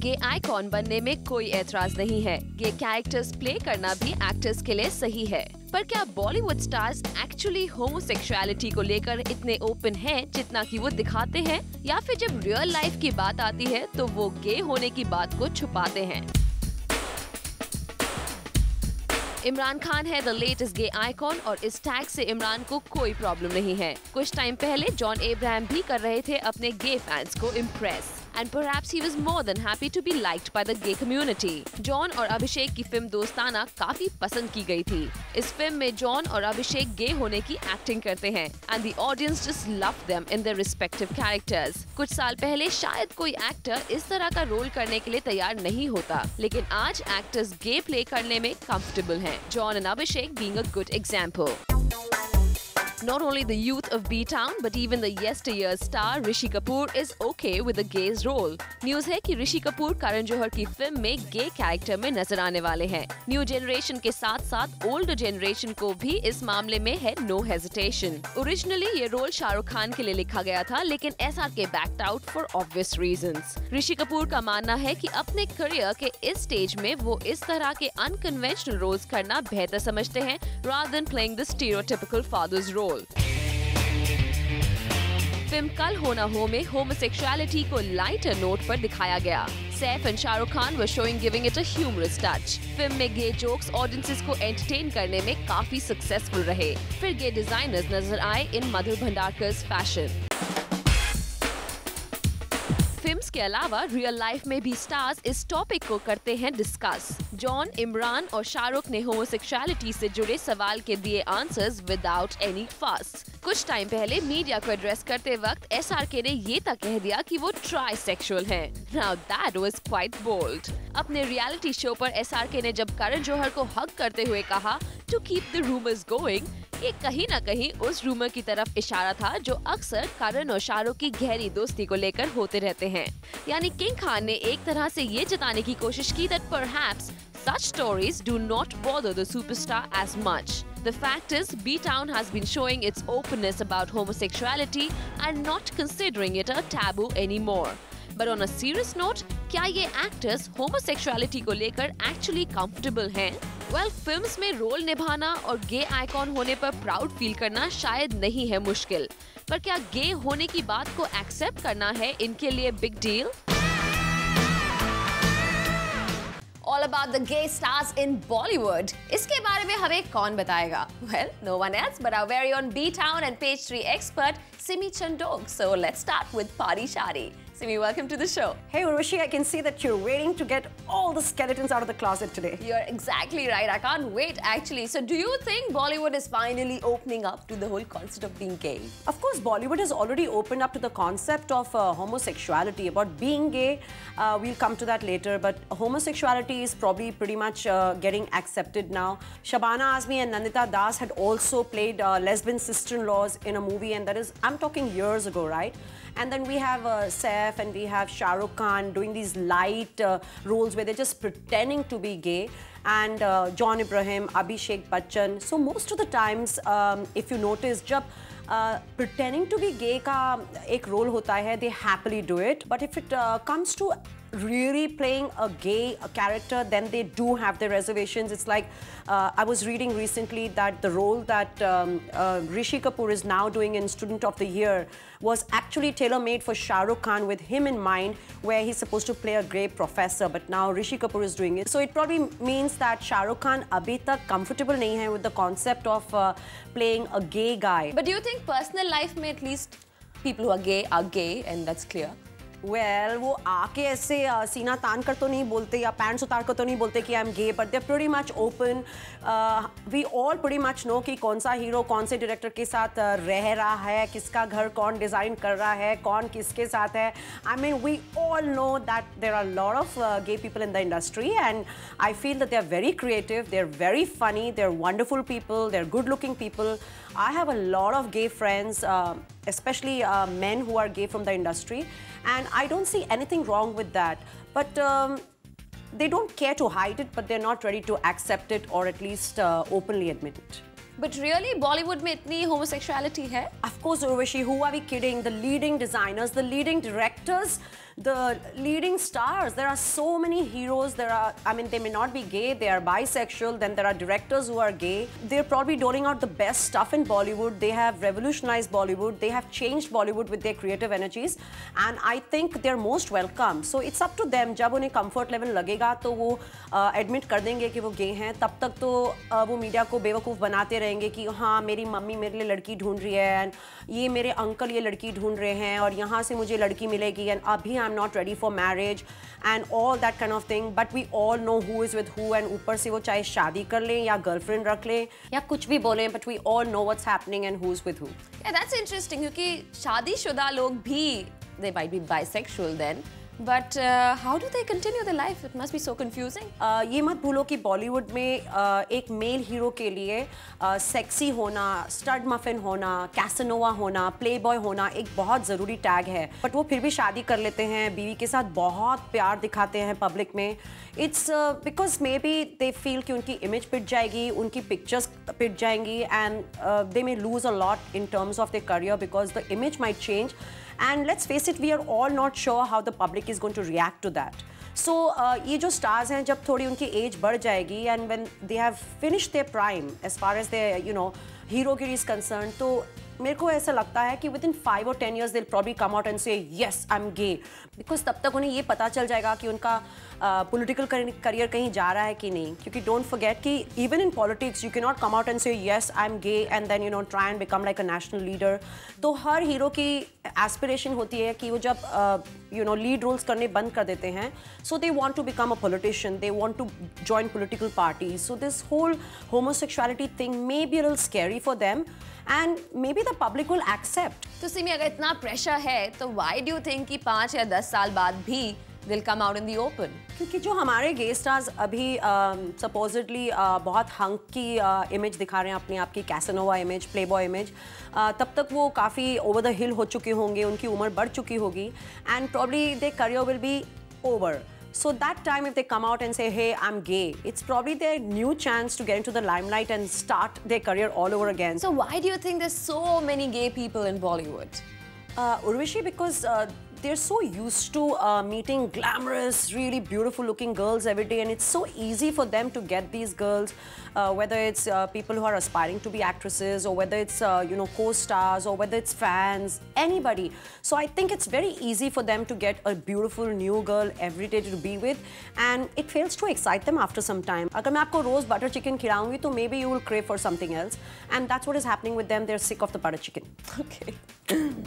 गे icon बनने में कोई एतराज नहीं है। गे कैरेक्टर्स प्ले करना भी एक्टर्स के लिए सही है। पर क्या बॉलीवुड स्टार्स एक्चुअली होमोसेक्सुअलिटी को लेकर इतने ओपन हैं जितना कि वो दिखाते हैं, या फिर जब रियल लाइफ की बात आती है तो वो गे होने की बात को छुपाते हैं? इमरान खान है द लेटेस्ट गे आइकॉन और इस टैग से इमरान को कोई प्रॉब्लम नहीं है। कुछ टाइम पहले जॉन अब्राहम भी कर रहे थे अपने गे फैंस को impress, and perhaps he was more than happy to be liked by the gay community. John और अभिषेक की फिल्म दोस्ताना काफी पसंद की गई थी। इस फिल्म में जॉन और अभिषेक गे होने की एक्टिंग करते हैं and the audience just loved them in their respective characters. कुछ साल पहले शायद कोई एक्टर इस तरह का रोल करने के लिए तैयार नहीं होता, लेकिन आज एक्टर्स गे प्ले करने में कंफर्टेबल हैं। John and Abhishek being a good example. Not only the youth of B-Town, but even the yesteryear star Rishi Kapoor is okay with the gay's role. News है कि ऋषि कपूर करण जौहर की फिल्म में गे character में नजर आने वाले हैं। न्यू जनरेशन के साथ साथ ओल्ड जनरेशन को भी इस मामले में है नो हेजिटेशन। ओरिजिनली ये रोल शाहरुख खान के लिए लिखा गया था, लेकिन SRK backed out for obvious reasons. Rishi Kapoor का मानना है कि अपने करियर के इस स्टेज में वो इस तरह के अनकन्वेंशनल रोल्स करना बेहतर समझते हैं rather than playing the stereotypical father's role. Film कल हो ना हो में होमोसेक्सुअलिटी को लाइटर नोट पर दिखाया गया। Saif and Shahrukh Khan were showing giving it a humorous touch. Film में गे जोक्स ऑडियंसेस को एंटरटेन करने में काफी सक्सेसफुल रहे। फिर गे डिजाइनर्स नजर आए इन मधुर भंडारकर्स फैशन। फिल्म्स के अलावा रियल लाइफ में भी स्टार्स इस टॉपिक को करते हैं डिस्कस। जॉन, इमरान और शाहरुख ने होमोसेक्सुअलिटी से जुड़े सवाल के दिए आंसर्स विदाउट एनी फस। कुछ टाइम पहले मीडिया को एड्रेस करते वक्त SRK ने ये तक कह दिया कि वो ट्राइसेक्सुअल हैं। Now that was quite bold. अपने रियलिटी शो पर SRK ने जब करण जौहर को हग करते हुए कहा to keep the rumors going, ये कहीं न कहीं उस रूमर की तरफ इशारा था जो अक्सर करण और शाहरुख की गहरी दोस्ती को लेकर होते रहते हैं। यानी किंग खान ने एक तरह से ये जताने की कोशिश की that perhaps such stories do not bother the superstar as much. The fact is, B-Town has been showing its openness about homosexuality and not considering it a taboo anymore. But on a serious note, क्या ये actors homosexuality को लेकर actually comfortable हैं? Well, films में role निभाना और गे icon होने पर प्राउड फील करना शायद नहीं है मुश्किल, पर क्या गे होने की बात को एक्सेप्ट करना है इनके लिए big deal? All about the gay stars in Bollywood. इसके बारे में हमें कौन बताएगा? Well, no one else but our very own B-Town and Page 3 expert Simi Chandok. So let's start with Pari Shari. Simi, welcome to the show. Hey Urvashi, I can see that you're waiting to get all the skeletons out of the closet today. You're exactly right. I can't wait actually. So do you think Bollywood is finally opening up to the whole concept of being gay? Of course, Bollywood has already opened up to the concept of homosexuality. About being gay, we'll come to that later, but homosexuality is probably pretty much getting accepted now. Shabana Azmi and Nandita Das had also played lesbian sister-in-laws in a movie, and that is, I'm talking years ago, right? And then we have Saif and we have Shah Rukh Khan doing these light roles where they're just pretending to be gay. And John Abraham, Abhishek Bachchan. So most of the times, if you notice, जब pretending to be gay का एक role होता है, they happily do it. But if it comes to really playing a gay character, then they do have their reservations. It's like I was reading recently that the role that Rishi Kapoor is now doing in Student of the Year was actually tailor-made for Shah Rukh Khan with him in mind, where he's supposed to play a gay professor, but now Rishi Kapoor is doing it. So it probably means that Shah Rukh Khan abhi tak comfortable nahi hai with the concept of playing a gay guy. But do you think personal life में at least people who are gay and that's clear? Well, वो आके ऐसे सीना तान कर तो नहीं बोलते या पैंट्स उतार कर तो नहीं बोलते कि I'm gay, but they're pretty much open. We all pretty much know कि कौन सा हीरो कौन से डायरेक्टर के साथ रह रहा है, किसका घर कौन डिज़ाइन कर रहा है, कौन किसके साथ है. I mean, we all know that there are a lot of gay people in the industry, and I feel that they're very creative, they're very funny, they're wonderful people, they're good-looking people. I have a lot of gay friends, especially men who are gay from the industry, and I don't see anything wrong with that. But they don't care to hide it, but they're not ready to accept it or at least openly admit it. But really, Bollywood में इतनी homosexuality है? Of course, Urvashi, who are we kidding? The leading designers, the leading directors, the leading stars. There are so many heroes. I mean, they may not be gay, they are bisexual. Then there are directors who are gay. They're probably doling out the best stuff in Bollywood. They have revolutionized Bollywood. They have changed Bollywood with their creative energies. And I think they're most welcome. So it's up to them. जब उन्हें comfort level लगेगा तो वो admit कर देंगे कि वो gay हैं. तब तक तो वो मीडिया को बेवकूफ़ बनाते रहेंगे कि हाँ मेरी मम्मी मेरे लिए लड़की ढूंढ रही है, एंड ये मेरे अंकल ये लड़की ढूंढ रहे हैं और यहाँ से मुझे लड़की मिलेगी, एंड अभी I am not ready for marriage and all that kind of thing. But we all know who is with who, and ऊपर से वो चाहे शादी कर लें या गर्लफ्रेंड रख लें या कुछ भी बोलें, but we all know what's happening and who is with who. That's interesting क्योंकि शादीशुदा लोग भी they might be bisexual then. But how do they continue their life? It must be so confusing. ये मत भूलो कि बॉलीवुड में एक मेल हीरो के लिए सेक्सी होना, स्टड मफिन होना, कैसनोवा होना, प्लेबॉय होना एक बहुत ज़रूरी टैग है. बट वो फिर भी शादी कर लेते हैं, बीवी के साथ बहुत प्यार दिखाते हैं पब्लिक में. It's because may be they feel कि उनकी इमेज पिट जाएगी, उनकी पिक्चर्स पिट जाएंगी, and they may lose a lot in terms of their career because the image might change. And let's face it, we are all not sure how the public is going to react to that. So ये जो stars हैं जब थोड़ी उनकी age बढ़ जाएगी and when they have finished their prime as far as their heroगिरी is concerned, तो मेरे को ऐसा लगता है कि within 5 or 10 years they'll probably come out and say yes I'm gay, because तब तक उन्हें ये पता चल जाएगा कि उनका political career कहीं जा रहा है कि नहीं. क्योंकि don't forget कि even in politics you cannot come out and say yes I'm gay and then try and become like a national leader. तो हर हीरो की aspiration होती है कि वो जब lead roles करने बंद कर देते हैं, so they want to become a politician, they want to join political parties. So this whole homosexuality thing may be a little scary for them. And maybe the public will accept. तो सिमी अगर इतना pressure है तो why do you think कि 5 या 10 साल बाद भी they'll come out in the open? क्योंकि जो हमारे गे स्टार्स अभी supposedly बहुत हंक की इमेज दिखा रहे हैं, अपनी आपकी कैसनोवा इमेज, प्लेबॉय इमेज, तब तक वो काफ़ी ओवर द हिल हो चुके होंगे, उनकी उम्र बढ़ चुकी होगी, and probably their career will be over. So that time if they come out and say, hey, I'm gay, it's probably their new chance to get into the limelight and start their career all over again. So why do you think there's so many gay people in Bollywood? Urvashi, because they're so used to meeting glamorous, really beautiful looking girls every day, and it's so easy for them to get these girls, whether it's people who are aspiring to be actresses, or whether it's co-stars, or whether it's fans, anybody. So I think it's very easy for them to get a beautiful new girl every day to be with, and it fails to excite them after some time. अगर मैं आपको रोज butter chicken खिलाऊंगी तो maybe you will crave for something else, and that's what is happening with them. They're sick of the butter chicken. Okay.